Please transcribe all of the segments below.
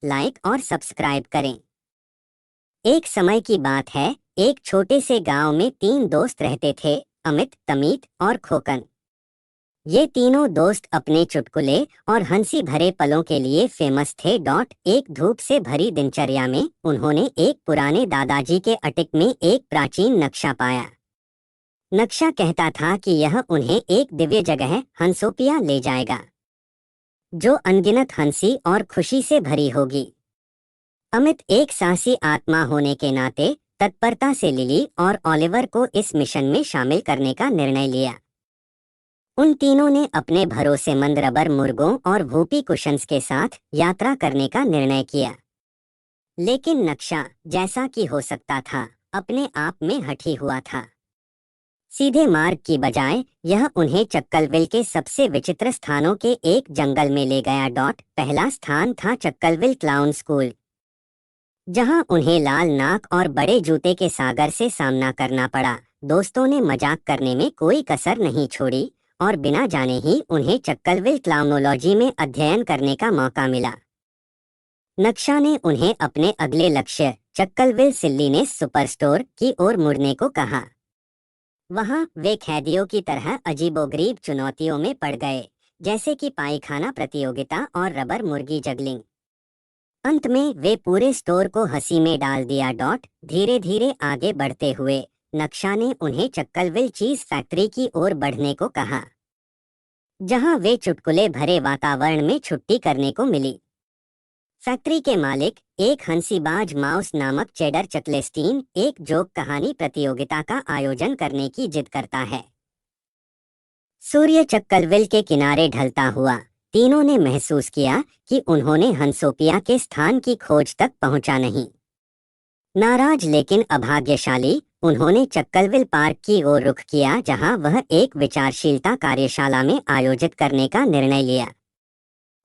Like और subscribe करें। एक समय की बात है, एक छोटे से गांव में 3 दोस्त रहते थे, अमित, तमीत और खोकन। ये तीनों दोस्त अपने चुटकुले और हंसी भरे पलों के लिए फेमस थे। एक धूप से भरी दिनचर्या में उन्होंने एक पुराने दादाजी के अटिक में एक प्राचीन नक्शा पाया। नक्शा कहता था कि यह उन्हें एक दिव्य जगह हंसोपिया ले जाएगा, जो अनगिनत हंसी और खुशी से भरी होगी। अमित एक साहसी आत्मा होने के नाते तत्परता से लिली और ओलिवर को इस मिशन में शामिल करने का निर्णय लिया। उन तीनों ने अपने भरोसेमंद रबर मुर्गों और भूपी कुशन्स के साथ यात्रा करने का निर्णय किया। लेकिन नक्शा, जैसा कि हो सकता था, अपने आप में हटी हुआ था। सीधे मार्ग की बजाय यह उन्हें चक्कलविल के सबसे विचित्र स्थानों के एक जंगल में ले गया। पहला स्थान था चक्कलविल क्लाउन स्कूल, जहां उन्हें लाल नाक और बड़े जूते के सागर से सामना करना पड़ा। दोस्तों ने मजाक करने में कोई कसर नहीं छोड़ी और बिना जाने ही उन्हें चक्कलविल क्लाउनोलॉजी में अध्ययन करने का मौका मिला। नक्शा ने उन्हें अपने अगले लक्ष्य चक्कलविल सिल्लीनेस सुपरस्टोर की ओर मुड़ने को कहा। वहां वे कैदियों की तरह अजीबोगरीब चुनौतियों में पड़ गए, जैसे कि पायखाना प्रतियोगिता और रबर मुर्गी जगलिंग। अंत में वे पूरे स्टोर को हंसी में डाल दिया। धीरे धीरे आगे बढ़ते हुए नक्शा ने उन्हें चक्कलविल चीज फैक्ट्री की ओर बढ़ने को कहा, जहां वे चुटकुले भरे वातावरण में छुट्टी करने को मिली। फैक्ट्री के मालिक, एक हंसीबाज माउस नामक चेडर चकलेस्टीन, एक जोक कहानी प्रतियोगिता का आयोजन करने की जिद करता है। सूर्य चक्कलविल के किनारे ढलता हुआ तीनों ने महसूस किया कि उन्होंने हंसोपिया के स्थान की खोज तक पहुंचा नहीं। नाराज लेकिन अभाग्यशाली, उन्होंने चक्कलविल पार्क की ओर रुख किया, जहां वह एक विचारशीलता कार्यशाला में आयोजित करने का निर्णय लिया।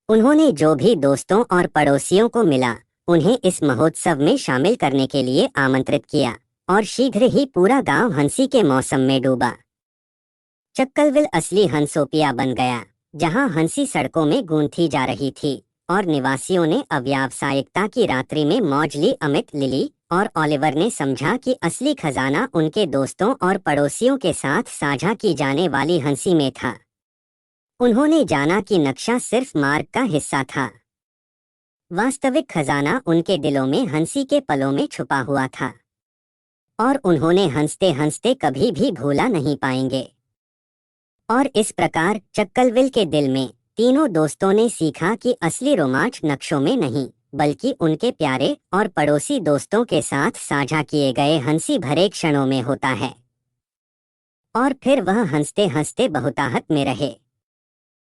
उन्होंने जो भी दोस्तों और पड़ोसियों को मिला, उन्हें इस महोत्सव में शामिल करने के लिए आमंत्रित किया, और शीघ्र ही पूरा गांव हंसी के मौसम में डूबा। चक्कलविल असली हंसोपिया बन गया, जहां हंसी सड़कों में गूंथी जा रही थी और निवासियों ने अव्यावसायिकता की रात्रि में मौज ली। अमित, लिली और ओलिवर ने समझा कि असली खजाना उनके दोस्तों और पड़ोसियों के साथ साझा की जाने वाली हंसी में था। उन्होंने जाना कि नक्शा सिर्फ मार्ग का हिस्सा था। वास्तविक खजाना उनके दिलों में हंसी के पलों में छुपा हुआ था, और उन्होंने हंसते हंसते कभी भी भूला नहीं पाएंगे। और इस प्रकार चक्कलविल के दिल में तीनों दोस्तों ने सीखा कि असली रोमांच नक्शों में नहीं, बल्कि उनके प्यारे और पड़ोसी दोस्तों के साथ साझा किए गए हंसी भरे क्षणों में होता है। और फिर वह हंसते हंसते बहुताहत में रहे।